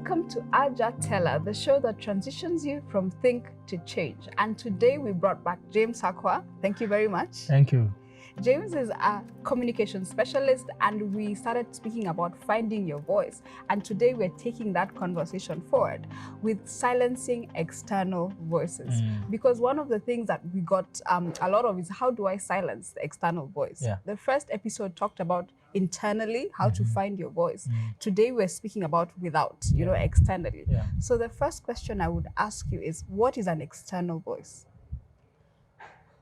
Welcome to Ajatella, the show that transitions you from think to change. And today we brought back James Hakwa. Thank you very much. Thank you. James is a communication specialist, and we started speaking about finding your voice. And today we're taking that conversation forward with silencing external voices. Because one of the things that we got a lot of is, how do I silence the external voice? Yeah. The first episode talked about internally, how to find your voice. Today we're speaking about without, externally. Yeah. So the first question I would ask you is, what is an external voice?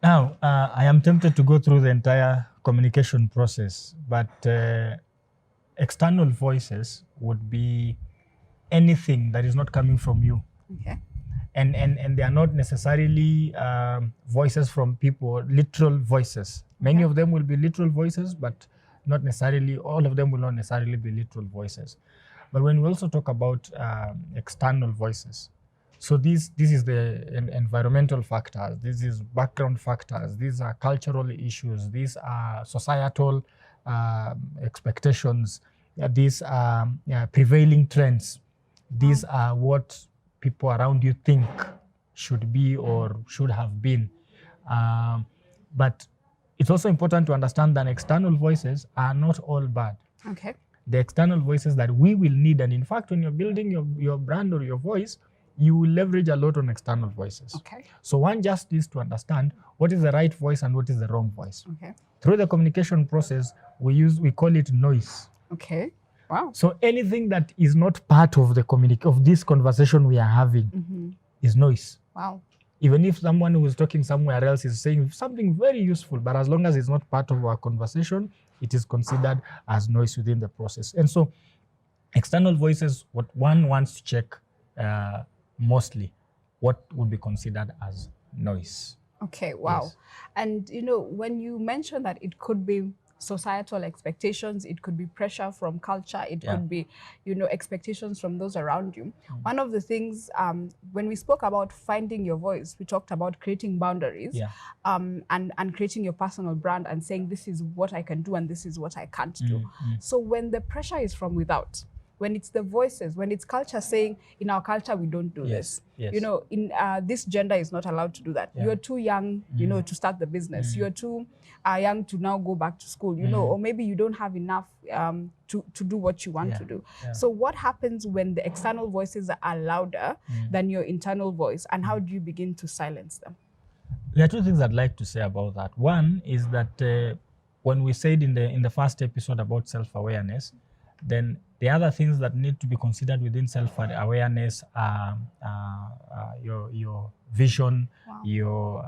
Now, I am tempted to go through the entire communication process, but external voices would be anything that is not coming from you. Okay. And they are not necessarily voices from people, literal voices. Many of them will be literal voices, but not necessarily, all of them will not necessarily be literal voices. But when we also talk about external voices, so this is the environmental factors, this is background factors, these are cultural issues, these are societal expectations, these are prevailing trends, these are what people around you think should be or should have been. But it's also important to understand that external voices are not all bad. Okay. The external voices that we will need, and in fact, when you're building your brand or your voice, you will leverage a lot on external voices. Okay. So one just is to understand what is the right voice and what is the wrong voice. Okay. Through the communication process, we call it noise. Okay. Wow. So anything that is not part of of this conversation we are having is noise. Wow. Even if someone who is talking somewhere else is saying something very useful, but as long as it's not part of our conversation, it is considered as noise within the process. And so external voices, what one wants to check mostly, what would be considered as noise. Okay, wow. Yes. And when you mention that it could be societal expectations, it could be pressure from culture, it could be, expectations from those around you. One of the things, when we spoke about finding your voice, we talked about creating boundaries, and creating your personal brand and saying, this is what I can do and this is what I can't do. So when the pressure is from without, when it's the voices, when it's culture saying, in our culture, we don't do this. Yes. In this gender is not allowed to do that. Yeah. You're too young, to start the business. You're too young to now go back to school, or maybe you don't have enough to do what you want to do. Yeah. So what happens when the external voices are louder than your internal voice, and how do you begin to silence them? There are two things I'd like to say about that. One is that when we said in the first episode about self-awareness, then the other things that need to be considered within self-awareness are your vision, your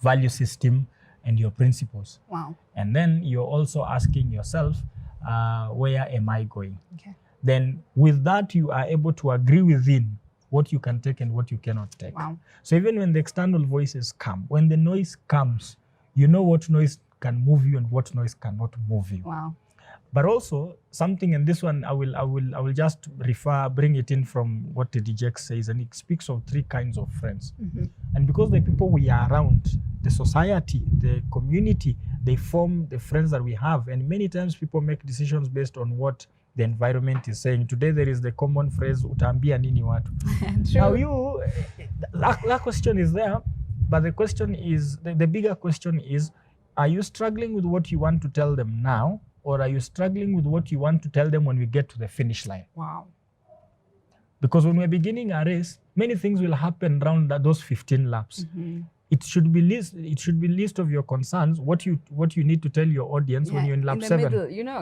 value system, and your principles. Wow. And then you're also asking yourself, where am I going? Okay. Then with that, you are able to agree within what you can take and what you cannot take. Wow. So even when the external voices come, when the noise comes, you know what noise can move you and what noise cannot move you. Wow. But also something, and this one I will just bring it in from what the DJ says, and it speaks of three kinds of friends. And because the people we are around, the society, the community, they form the friends that we have. And many times people make decisions based on what the environment is saying. Today there is the common phrase, utambia nini watu. Now that question is there, but the question is, the bigger question is, are you struggling with what you want to tell them now? Or are you struggling with what you want to tell them when we get to the finish line? Wow. Because when we're beginning a race, many things will happen around those 15 laps. It should be list of your concerns, what you need to tell your audience when you're in lap 7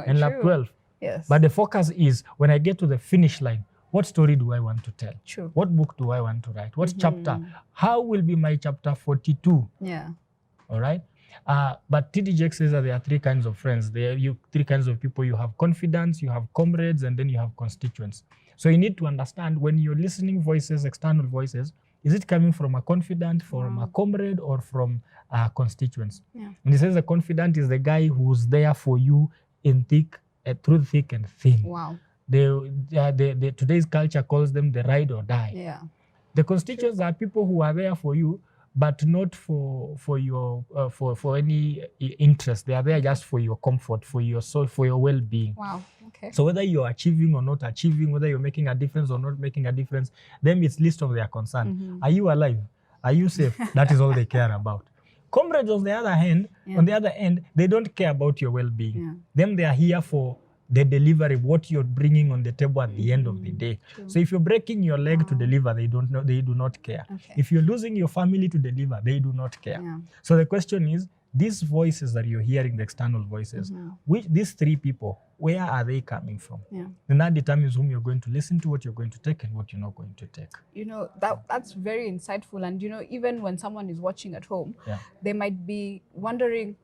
and lap 12. Yes. But the focus is, when I get to the finish line, what story do I want to tell? True. What book do I want to write? What chapter? How will be my chapter 42? Yeah. All right. But TDJ says that there are three kinds of friends. There are three kinds of people. You have confidants, you have comrades, and then you have constituents. So you need to understand, when you're listening voices, external voices, is it coming from a confidant, from a comrade, or from constituents? Yeah. And he says the confidant is the guy who's there for you in through thick and thin. Wow. Today's culture calls them the ride or die. Yeah. The constituents are people who are there for you, but not for your for any interest. They are there just for your comfort, for your soul, for your well-being. Wow. Okay. So whether you're achieving or not achieving, whether you're making a difference or not making a difference, them it's least of their concern. Are you alive? Are you safe? That is all they care about. Comrades, on the other hand, on the other end, they don't care about your well-being. Them, they are here for the delivery, what you're bringing on the table at the end of the day. True. So if you're breaking your leg to deliver, they don't know, they do not care. Okay. If you're losing your family to deliver, they do not care. So the question is, these voices that you're hearing, the external voices, which these three people, where are they coming from? And that determines whom you're going to listen to, what you're going to take, and what you're not going to take. You know, that's very insightful. And, you know, even when someone is watching at home, they might be wondering,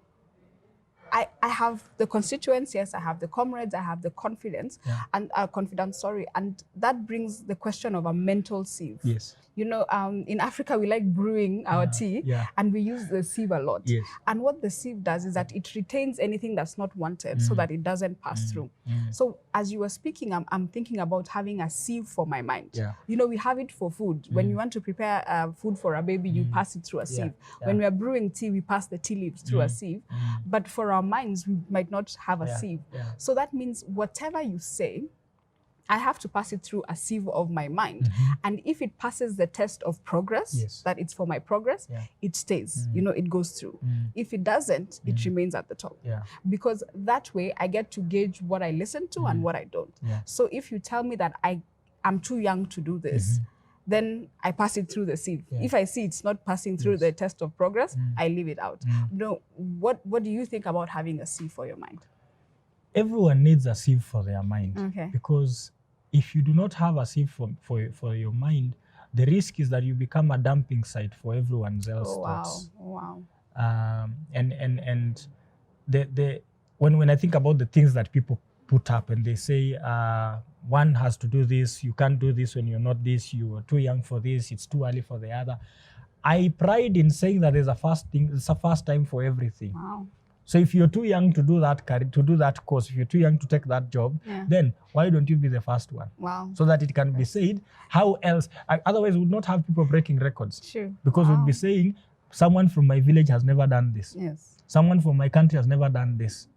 I have the constituents, yes, I have the comrades, I have the confidence, and and that brings the question of a mental sieve. Yes. You know, in Africa, we like brewing our tea, and we use the sieve a lot. Yes. And what the sieve does is that it retains anything that's not wanted so that it doesn't pass through. So as you were speaking, I'm thinking about having a sieve for my mind. You know, we have it for food. When you want to prepare food for a baby, you pass it through a sieve. When we are brewing tea, we pass the tea leaves through a sieve. But for our minds, we might not have a sieve. So that means whatever you say, I have to pass it through a sieve of my mind. And if it passes the test of progress, that it's for my progress, it stays, you know, it goes through. If it doesn't, it remains at the top. Because that way I get to gauge what I listen to and what I don't. So if you tell me that I'm too young to do this, then I pass it through the sieve. If I see it's not passing through the test of progress, I leave it out. You know, what do you think about having a sieve for your mind? Everyone needs a sieve for their mind. Because if you do not have a sieve for your mind, the risk is that you become a dumping site for everyone else's thoughts. And when I think about the things that people put up and they say, one has to do this, you can't do this when you're not this, you are too young for this, it's too early for the other. I pride in saying that there's a first thing, it's a first time for everything. So if you're too young to do that course, if you're too young to take that job, then why don't you be the first one? So that it can be said, how else? Otherwise, we would not have people breaking records. Because we'd be saying, someone from my village has never done this. Someone from my country has never done this.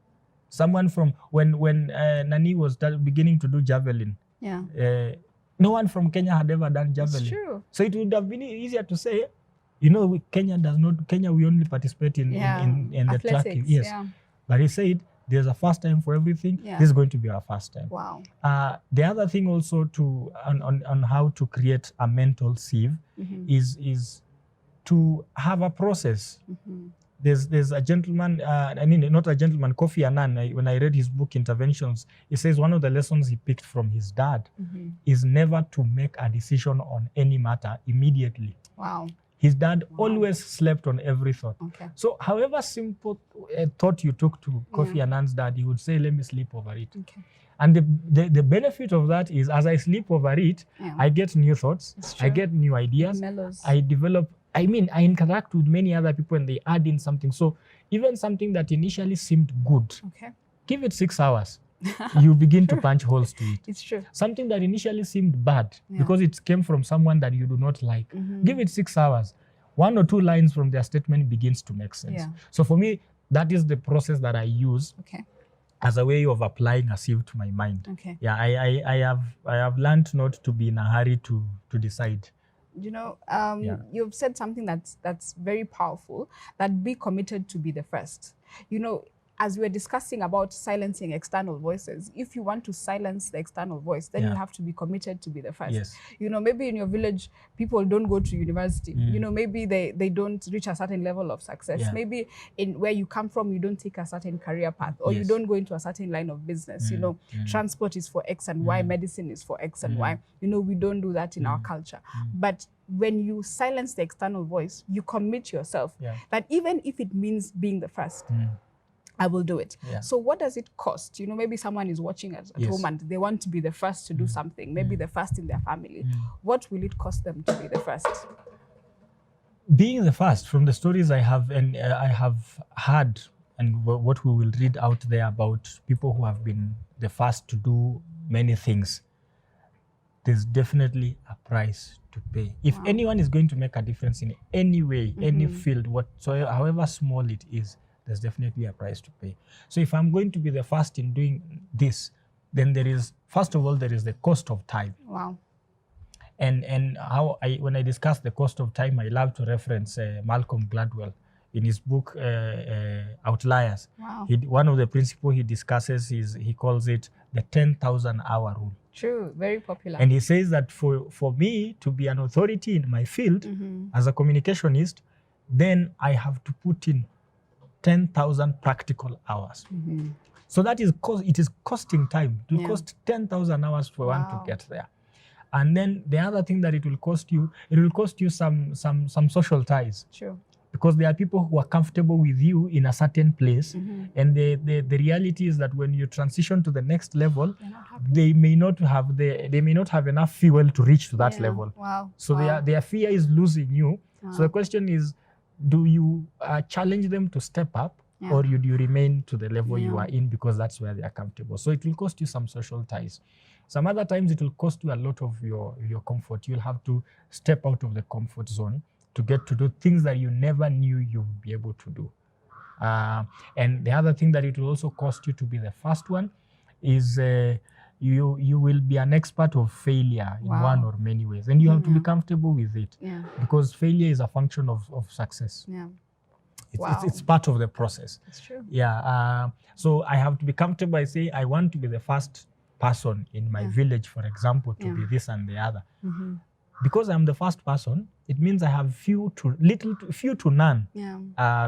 Someone from, when Nani was beginning to do javelin, no one from Kenya had ever done javelin. So it would have been easier to say, you know, Kenya, we only participate in the tracking. But he said, there's a first time for everything. This is going to be our first time. The other thing also on how to create a mental sieve is to have a process. There's a gentleman, not a gentleman, Kofi Annan, when I read his book, Interventions, he says one of the lessons he picked from his dad is never to make a decision on any matter immediately. His dad always slept on every thought. So however simple a thought you took to Kofi Annan's dad, he would say, let me sleep over it. And the benefit of that is, as I sleep over it, I get new thoughts, I get new ideas, I develop, I interact with many other people and they add in something. So even something that initially seemed good, give it 6 hours. You begin to punch holes to it. It's true. Something that initially seemed bad because it came from someone that you do not like. Give it 6 hours. 1 or 2 lines from their statement begins to make sense. So for me, that is the process that I use as a way of applying a sieve to my mind. I have learned not to be in a hurry to decide. You know, you've said something that's very powerful, that be committed to be the first. You know, as we were discussing about silencing external voices, if you want to silence the external voice, then you have to be committed to be the first. You know, maybe in your village, people don't go to university. You know, maybe they don't reach a certain level of success. Maybe in where you come from, you don't take a certain career path, or you don't go into a certain line of business. You know, transport is for X and Y, medicine is for X and Y. You know, we don't do that in our culture. But when you silence the external voice, you commit yourself that even if it means being the first, I will do it. So what does it cost? You know, maybe someone is watching at home and they want to be the first to do something, maybe the first in their family. What will it cost them to be the first? Being the first, from the stories I have heard and what we will read out there about people who have been the first to do many things, there's definitely a price to pay. If anyone is going to make a difference in any way, any field, whatsoever, however small it is, there's definitely a price to pay. So if I'm going to be the first in doing this, then there is, first of all, there is the cost of time. Wow. And when I discuss the cost of time, I love to reference Malcolm Gladwell in his book Outliers. Wow. One of the principles he discusses is, he calls it the 10,000 hour rule. True, very popular. And he says that for me to be an authority in my field as a communicationist, then I have to put in 10,000 practical hours. So that is it is costing time. It will cost 10,000 hours for one to get there. And then the other thing that it will cost you some social ties. Sure. Because there are people who are comfortable with you in a certain place, and the reality is that when you transition to the next level, they may not have enough fuel to reach to that level. Wow. So their fear is losing you. So the question is, do you challenge them to step up, or do you remain to the level you are in because that's where they are comfortable? So it will cost you some social ties. Some other times it will cost you a lot of your comfort. You'll have to step out of the comfort zone to get to do things that you never knew you would be able to do. And the other thing that it will also cost you to be the first one is you will be an expert of failure in one or many ways. And you have to be comfortable with it, because failure is a function of success. It's part of the process. It's true. So I have to be comfortable. I say, I want to be the first person in my village, for example, to be this and the other. Because I'm the first person, it means I have few to none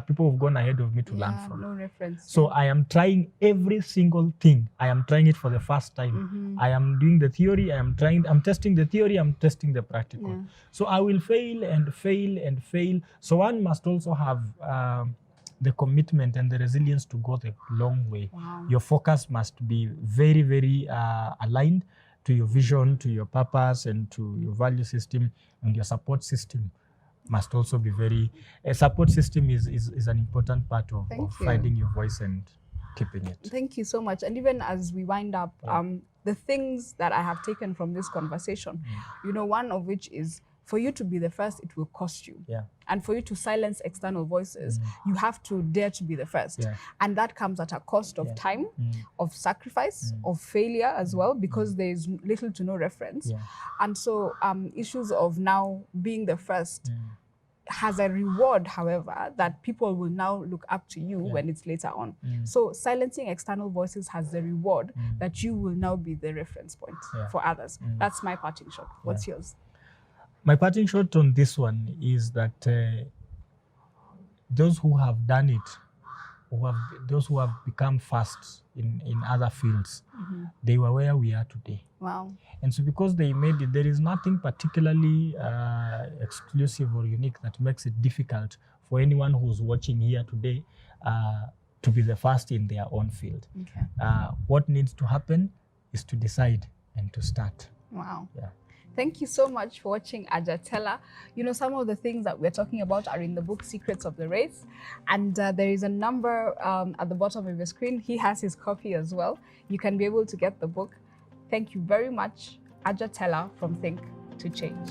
people who've gone ahead of me to learn from. No reference. So I am trying every single thing. I am trying it for the first time. I am doing the theory. I'm testing the theory. I'm testing the practical. So I will fail and fail and fail. So one must also have the commitment and the resilience to go the long way. Your focus must be very, very aligned to your vision, to your purpose, and to your value system. And your support system must also be a support system is an important part of finding your voice and keeping it. Thank you so much. And even as we wind up, the things that I have taken from this conversation, one of which is, for you to be the first, it will cost you. And for you to silence external voices, you have to dare to be the first. And that comes at a cost of time, of sacrifice, of failure as well, because there is little to no reference. And so issues of now being the first has a reward, however, that people will now look up to you when it's later on. So silencing external voices has the reward that you will now be the reference point for others. That's my parting shot. What's yours? My parting shot on this one is that those who have done it, those who have become fast in other fields, they were where we are today. Wow. And so because they made it, there is nothing particularly exclusive or unique that makes it difficult for anyone who's watching here today to be the first in their own field. What needs to happen is to decide and to start. Wow. Thank you so much for watching Ajatella. Some of the things that we're talking about are in the book Secrets of the Race. And there is a number at the bottom of your screen. He has his copy as well. You can be able to get the book. Thank you very much, Ajatella from Think to Change.